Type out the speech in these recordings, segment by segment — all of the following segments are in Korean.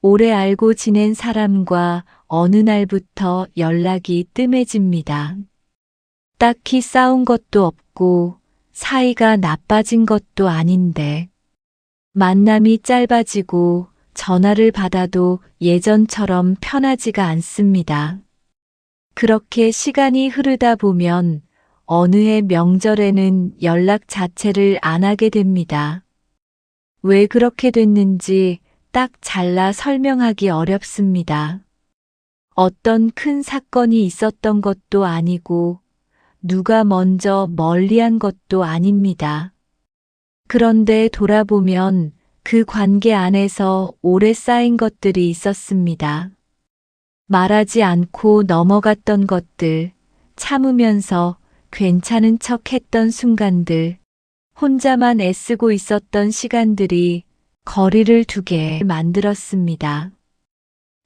오래 알고 지낸 사람과 어느 날부터 연락이 뜸해집니다. 딱히 싸운 것도 없고 사이가 나빠진 것도 아닌데 만남이 짧아지고 전화를 받아도 예전처럼 편하지가 않습니다. 그렇게 시간이 흐르다 보면 어느 해 명절에는 연락 자체를 안 하게 됩니다. 왜 그렇게 됐는지 딱 잘라 설명하기 어렵습니다. 어떤 큰 사건이 있었던 것도 아니고 누가 먼저 멀리한 것도 아닙니다. 그런데 돌아보면 그 관계 안에서 오래 쌓인 것들이 있었습니다. 말하지 않고 넘어갔던 것들, 참으면서 괜찮은 척 했던 순간들, 혼자만 애쓰고 있었던 시간들이 거리를 두게 만들었습니다.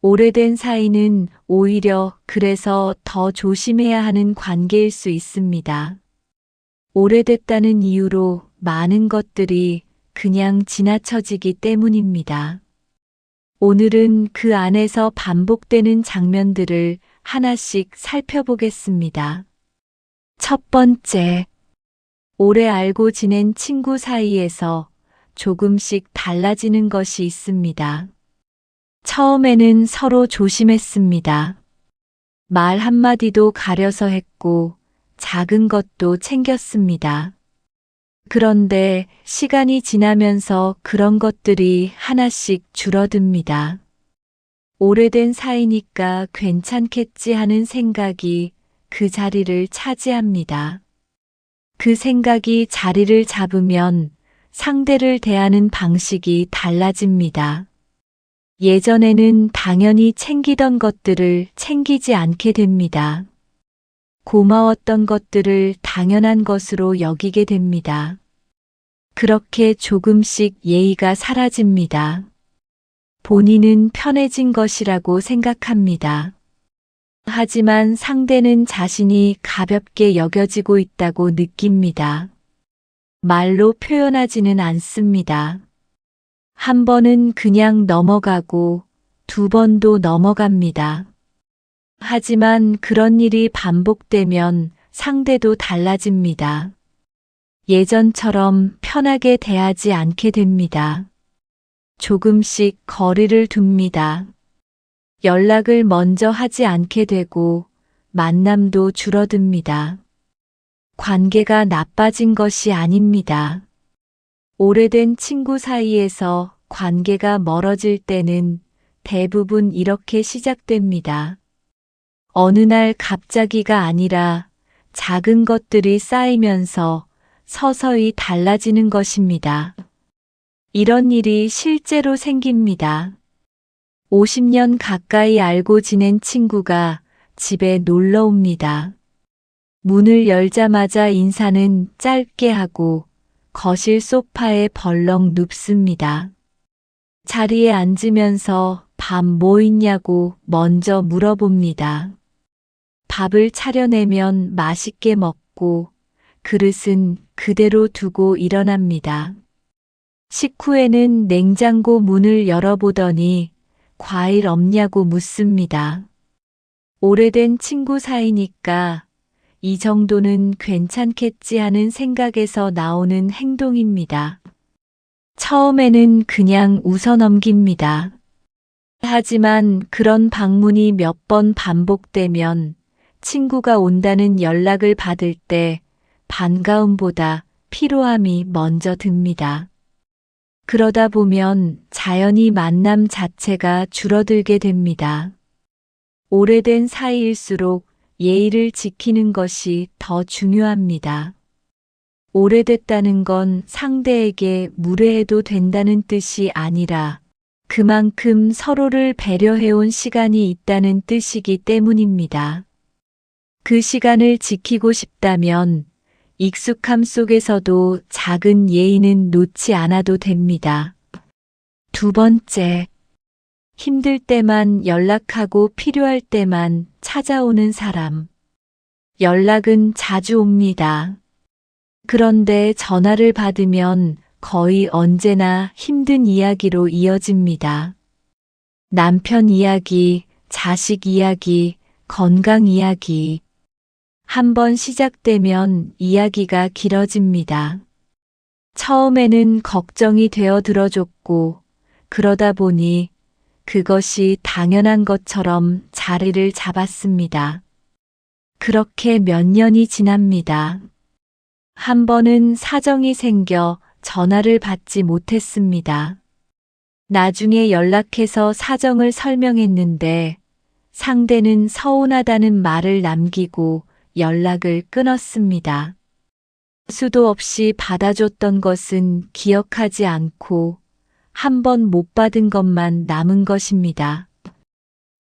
오래된 사이는 오히려 그래서 더 조심해야 하는 관계일 수 있습니다. 오래됐다는 이유로 많은 것들이 그냥 지나쳐지기 때문입니다. 오늘은 그 안에서 반복되는 장면들을 하나씩 살펴보겠습니다. 첫 번째, 오래 알고 지낸 친구 사이에서 조금씩 달라지는 것이 있습니다. 처음에는 서로 조심했습니다. 말 한마디도 가려서 했고 작은 것도 챙겼습니다. 그런데 시간이 지나면서 그런 것들이 하나씩 줄어듭니다. 오래된 사이니까 괜찮겠지 하는 생각이 그 자리를 차지합니다. 그 생각이 자리를 잡으면 상대를 대하는 방식이 달라집니다. 예전에는 당연히 챙기던 것들을 챙기지 않게 됩니다. 고마웠던 것들을 당연한 것으로 여기게 됩니다. 그렇게 조금씩 예의가 사라집니다. 본인은 편해진 것이라고 생각합니다. 하지만 상대는 자신이 가볍게 여겨지고 있다고 느낍니다. 말로 표현하지는 않습니다. 한 번은 그냥 넘어가고 두 번도 넘어갑니다. 하지만 그런 일이 반복되면 상대도 달라집니다. 예전처럼 편하게 대하지 않게 됩니다. 조금씩 거리를 둡니다. 연락을 먼저 하지 않게 되고 만남도 줄어듭니다. 관계가 나빠진 것이 아닙니다. 오래된 친구 사이에서 관계가 멀어질 때는 대부분 이렇게 시작됩니다. 어느 날 갑자기가 아니라 작은 것들이 쌓이면서 서서히 달라지는 것입니다. 이런 일이 실제로 생깁니다. 50년 가까이 알고 지낸 친구가 집에 놀러 옵니다. 문을 열자마자 인사는 짧게 하고 거실 소파에 벌렁 눕습니다. 자리에 앉으면서 밥 뭐 있냐고 먼저 물어봅니다. 밥을 차려내면 맛있게 먹고 그릇은 그대로 두고 일어납니다. 식후에는 냉장고 문을 열어보더니 과일 없냐고 묻습니다. 오래된 친구 사이니까 이 정도는 괜찮겠지 하는 생각에서 나오는 행동입니다. 처음에는 그냥 웃어넘깁니다. 하지만 그런 방문이 몇 번 반복되면 친구가 온다는 연락을 받을 때 반가움보다 피로함이 먼저 듭니다. 그러다 보면 자연히 만남 자체가 줄어들게 됩니다. 오래된 사이일수록 예의를 지키는 것이 더 중요합니다. 오래됐다는 건 상대에게 무례해도 된다는 뜻이 아니라 그만큼 서로를 배려해온 시간이 있다는 뜻이기 때문입니다. 그 시간을 지키고 싶다면 익숙함 속에서도 작은 예의는 놓지 않아도 됩니다. 두 번째, 힘들 때만 연락하고 필요할 때만 찾아오는 사람. 연락은 자주 옵니다. 그런데 전화를 받으면 거의 언제나 힘든 이야기로 이어집니다. 남편 이야기, 자식 이야기, 건강 이야기. 한번 시작되면 이야기가 길어집니다. 처음에는 걱정이 되어 들어줬고, 그러다 보니 그것이 당연한 것처럼 자리를 잡았습니다. 그렇게 몇 년이 지납니다. 한 번은 사정이 생겨 전화를 받지 못했습니다. 나중에 연락해서 사정을 설명했는데 상대는 서운하다는 말을 남기고 연락을 끊었습니다. 수도 없이 받아줬던 것은 기억하지 않고 한 번 못 받은 것만 남은 것입니다.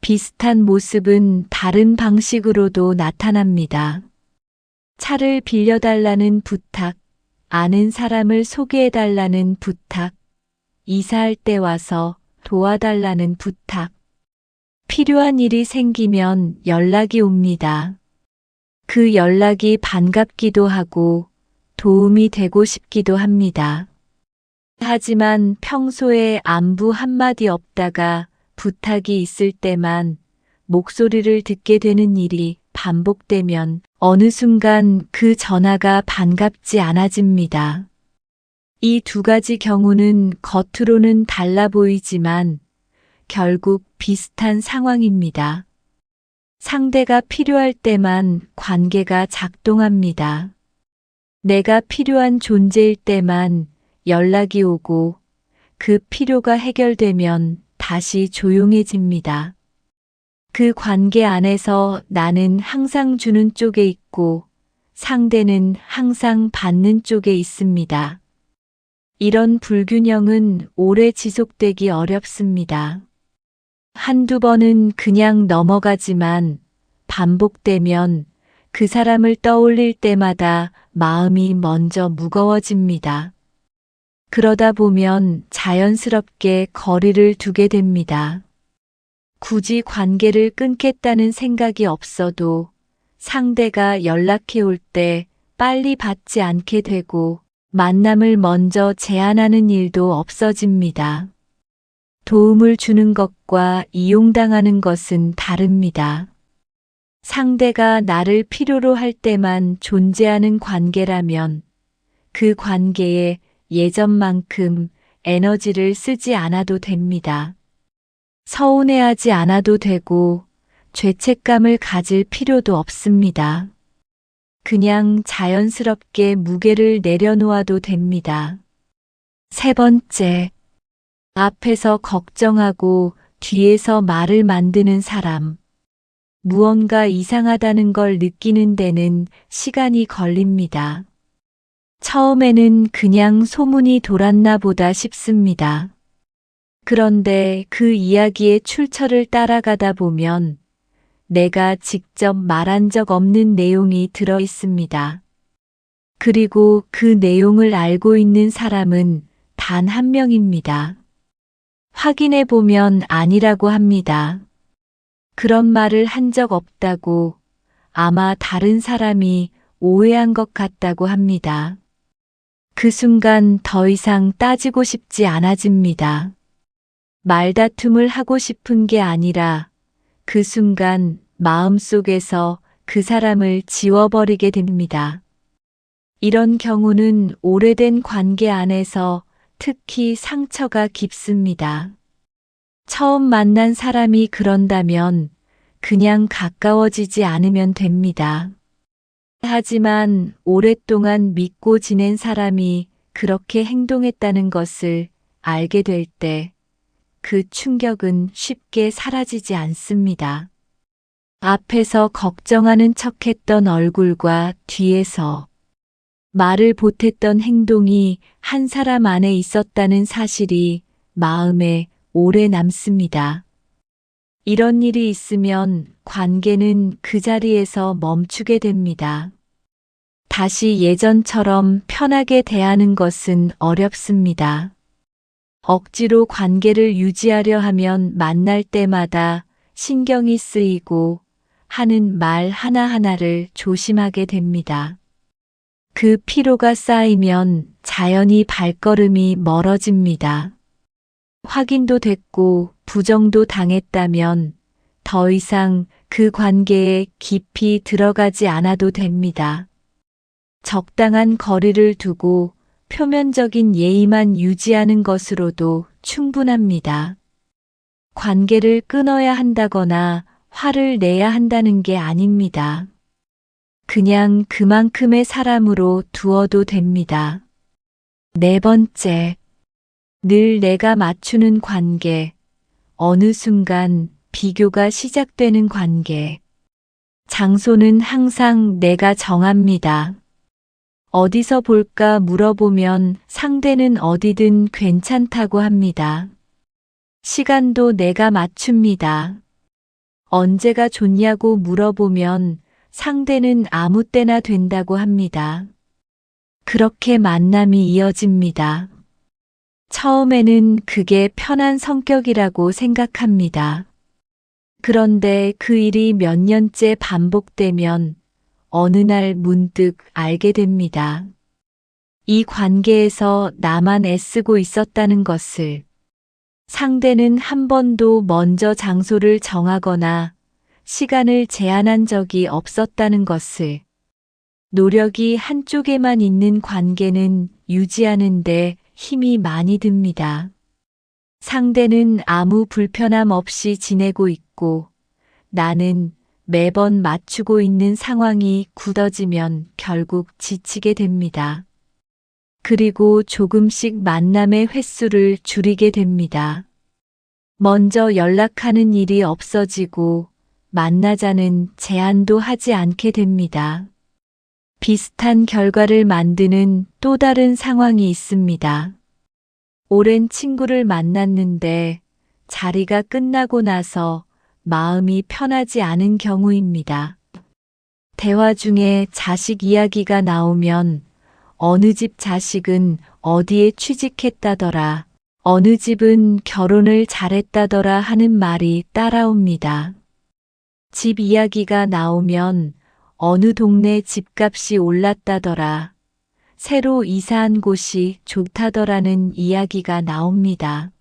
비슷한 모습은 다른 방식으로도 나타납니다. 차를 빌려달라는 부탁, 아는 사람을 소개해달라는 부탁, 이사할 때 와서 도와달라는 부탁. 필요한 일이 생기면 연락이 옵니다. 그 연락이 반갑기도 하고 도움이 되고 싶기도 합니다. 하지만 평소에 안부 한마디 없다가 부탁이 있을 때만 목소리를 듣게 되는 일이 반복되면 어느 순간 그 전화가 반갑지 않아집니다. 이 두 가지 경우는 겉으로는 달라 보이지만 결국 비슷한 상황입니다. 상대가 필요할 때만 관계가 작동합니다. 내가 필요한 존재일 때만 연락이 오고 그 필요가 해결되면 다시 조용해집니다. 그 관계 안에서 나는 항상 주는 쪽에 있고 상대는 항상 받는 쪽에 있습니다. 이런 불균형은 오래 지속되기 어렵습니다. 한두 번은 그냥 넘어가지만 반복되면 그 사람을 떠올릴 때마다 마음이 먼저 무거워집니다. 그러다 보면 자연스럽게 거리를 두게 됩니다. 굳이 관계를 끊겠다는 생각이 없어도 상대가 연락해 올 때 빨리 받지 않게 되고 만남을 먼저 제안하는 일도 없어집니다. 도움을 주는 것과 이용당하는 것은 다릅니다. 상대가 나를 필요로 할 때만 존재하는 관계라면 그 관계에 예전만큼 에너지를 쓰지 않아도 됩니다. 서운해하지 않아도 되고 죄책감을 가질 필요도 없습니다. 그냥 자연스럽게 무게를 내려놓아도 됩니다. 세 번째, 앞에서 걱정하고 뒤에서 말을 만드는 사람. 무언가 이상하다는 걸 느끼는 데는 시간이 걸립니다. 처음에는 그냥 소문이 돌았나 보다 싶습니다. 그런데 그 이야기의 출처를 따라가다 보면 내가 직접 말한 적 없는 내용이 들어 있습니다. 그리고 그 내용을 알고 있는 사람은 단 한 명입니다. 확인해 보면 아니라고 합니다. 그런 말을 한 적 없다고, 아마 다른 사람이 오해한 것 같다고 합니다. 그 순간 더 이상 따지고 싶지 않아집니다. 말다툼을 하고 싶은 게 아니라 그 순간 마음속에서 그 사람을 지워버리게 됩니다. 이런 경우는 오래된 관계 안에서 특히 상처가 깊습니다. 처음 만난 사람이 그런다면 그냥 가까워지지 않으면 됩니다. 하지만 오랫동안 믿고 지낸 사람이 그렇게 행동했다는 것을 알게 될 때 그 충격은 쉽게 사라지지 않습니다. 앞에서 걱정하는 척했던 얼굴과 뒤에서 말을 보탰던 행동이 한 사람 안에 있었다는 사실이 마음에 오래 남습니다. 이런 일이 있으면 관계는 그 자리에서 멈추게 됩니다. 다시 예전처럼 편하게 대하는 것은 어렵습니다. 억지로 관계를 유지하려 하면 만날 때마다 신경이 쓰이고 하는 말 하나하나를 조심하게 됩니다. 그 피로가 쌓이면 자연히 발걸음이 멀어집니다. 확인도 됐고 부정도 당했다면 더 이상 그 관계에 깊이 들어가지 않아도 됩니다. 적당한 거리를 두고 표면적인 예의만 유지하는 것으로도 충분합니다. 관계를 끊어야 한다거나 화를 내야 한다는 게 아닙니다. 그냥 그만큼의 사람으로 두어도 됩니다. 네 번째, 늘 내가 맞추는 관계, 어느 순간 비교가 시작되는 관계. 장소는 항상 내가 정합니다. 어디서 볼까 물어보면 상대는 어디든 괜찮다고 합니다. 시간도 내가 맞춥니다. 언제가 좋냐고 물어보면 상대는 아무 때나 된다고 합니다. 그렇게 만남이 이어집니다. 처음에는 그게 편한 성격이라고 생각합니다. 그런데 그 일이 몇 년째 반복되면 어느 날 문득 알게 됩니다. 이 관계에서 나만 애쓰고 있었다는 것을. 상대는 한 번도 먼저 장소를 정하거나 시간을 제한한 적이 없었다는 것을. 노력이 한쪽에만 있는 관계는 유지하는데 힘이 많이 듭니다. 상대는 아무 불편함 없이 지내고 있고 나는 매번 맞추고 있는 상황이 굳어지면 결국 지치게 됩니다. 그리고 조금씩 만남의 횟수를 줄이게 됩니다. 먼저 연락하는 일이 없어지고 만나자는 제안도 하지 않게 됩니다. 비슷한 결과를 만드는 또 다른 상황이 있습니다. 오랜 친구를 만났는데 자리가 끝나고 나서 마음이 편하지 않은 경우입니다. 대화 중에 자식 이야기가 나오면 어느 집 자식은 어디에 취직했다더라, 어느 집은 결혼을 잘했다더라 하는 말이 따라옵니다. 집 이야기가 나오면 어느 동네 집값이 올랐다더라, 새로 이사한 곳이 좋다더라는 이야기가 나옵니다.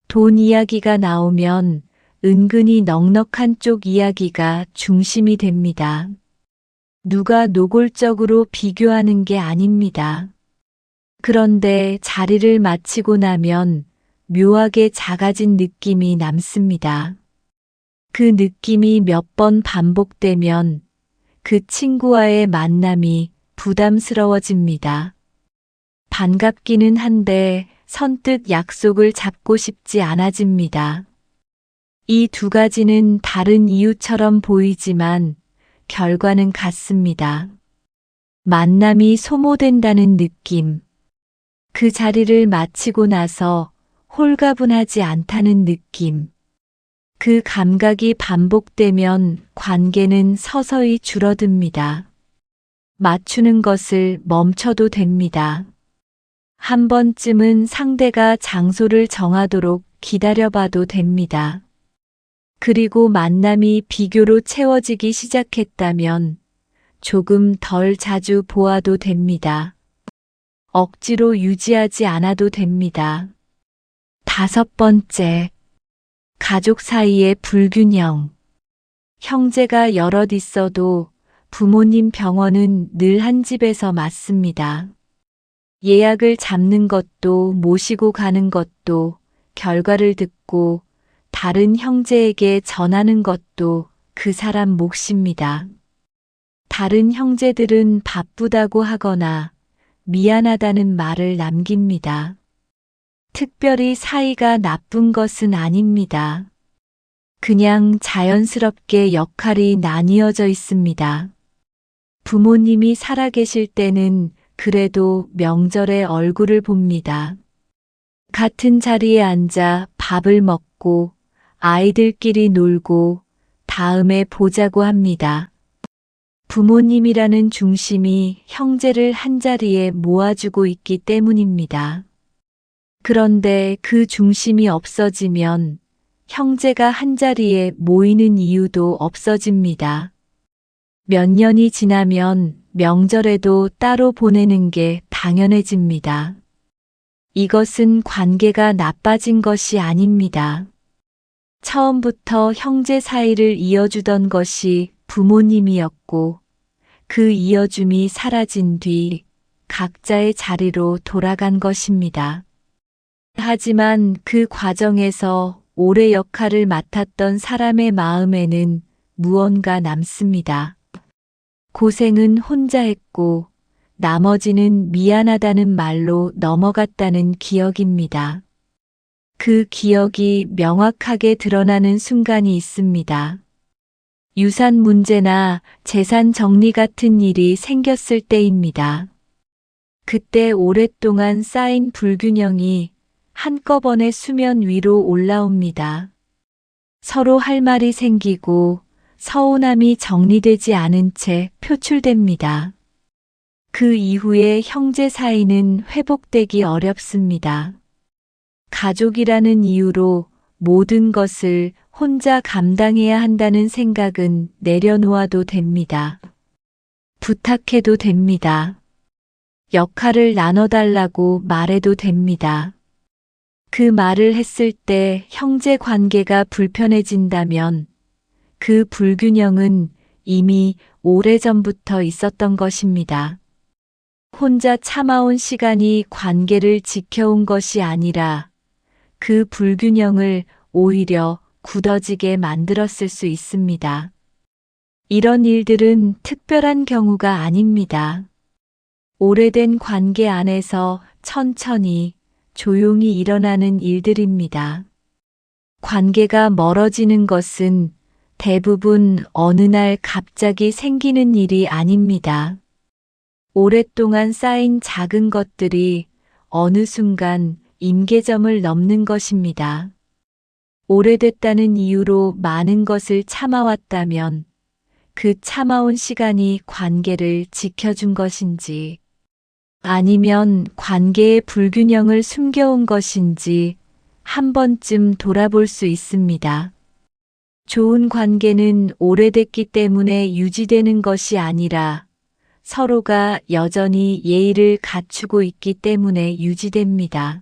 돈 이야기가 나오면 은근히 넉넉한 쪽 이야기가 중심이 됩니다. 누가 노골적으로 비교하는 게 아닙니다. 그런데 자리를 마치고 나면 묘하게 작아진 느낌이 남습니다. 그 느낌이 몇 번 반복되면 그 친구와의 만남이 부담스러워집니다. 반갑기는 한데 선뜻 약속을 잡고 싶지 않아집니다. 이 두 가지는 다른 이유처럼 보이지만 결과는 같습니다. 만남이 소모된다는 느낌. 그 자리를 마치고 나서 홀가분하지 않다는 느낌. 그 감각이 반복되면 관계는 서서히 줄어듭니다. 맞추는 것을 멈춰도 됩니다. 한 번쯤은 상대가 장소를 정하도록 기다려봐도 됩니다. 그리고 만남이 비교로 채워지기 시작했다면 조금 덜 자주 보아도 됩니다. 억지로 유지하지 않아도 됩니다. 다섯 번째, 가족 사이의 불균형. 형제가 여럿 있어도 부모님 병원은 늘 한 집에서 맞습니다. 예약을 잡는 것도 모시고 가는 것도 결과를 듣고 다른 형제에게 전하는 것도 그 사람 몫입니다. 다른 형제들은 바쁘다고 하거나 미안하다는 말을 남깁니다. 특별히 사이가 나쁜 것은 아닙니다. 그냥 자연스럽게 역할이 나뉘어져 있습니다. 부모님이 살아계실 때는 그래도 명절에 얼굴을 봅니다. 같은 자리에 앉아 밥을 먹고 아이들끼리 놀고 다음에 보자고 합니다. 부모님이라는 중심이 형제를 한자리에 모아주고 있기 때문입니다. 그런데 그 중심이 없어지면 형제가 한자리에 모이는 이유도 없어집니다. 몇 년이 지나면 명절에도 따로 보내는 게 당연해집니다. 이것은 관계가 나빠진 것이 아닙니다. 처음부터 형제 사이를 이어주던 것이 부모님이었고 그 이어줌이 사라진 뒤 각자의 자리로 돌아간 것입니다. 하지만 그 과정에서 오래 역할을 맡았던 사람의 마음에는 무언가 남습니다. 고생은 혼자 했고 나머지는 미안하다는 말로 넘어갔다는 기억입니다. 그 기억이 명확하게 드러나는 순간이 있습니다. 유산 문제나 재산 정리 같은 일이 생겼을 때입니다. 그때 오랫동안 쌓인 불균형이 한꺼번에 수면 위로 올라옵니다. 서로 할 말이 생기고 서운함이 정리되지 않은 채 표출됩니다. 그 이후에 형제 사이는 회복되기 어렵습니다. 가족이라는 이유로 모든 것을 혼자 감당해야 한다는 생각은 내려놓아도 됩니다. 부탁해도 됩니다. 역할을 나눠달라고 말해도 됩니다. 그 말을 했을 때 형제 관계가 불편해진다면 그 불균형은 이미 오래전부터 있었던 것입니다. 혼자 참아온 시간이 관계를 지켜온 것이 아니라 그 불균형을 오히려 굳어지게 만들었을 수 있습니다. 이런 일들은 특별한 경우가 아닙니다. 오래된 관계 안에서 천천히 조용히 일어나는 일들입니다. 관계가 멀어지는 것은 대부분 어느 날 갑자기 생기는 일이 아닙니다. 오랫동안 쌓인 작은 것들이 어느 순간 임계점을 넘는 것입니다. 오래됐다는 이유로 많은 것을 참아왔다면 그 참아온 시간이 관계를 지켜준 것인지 아니면 관계의 불균형을 숨겨온 것인지 한 번쯤 돌아볼 수 있습니다. 좋은 관계는 오래됐기 때문에 유지되는 것이 아니라 서로가 여전히 예의를 갖추고 있기 때문에 유지됩니다.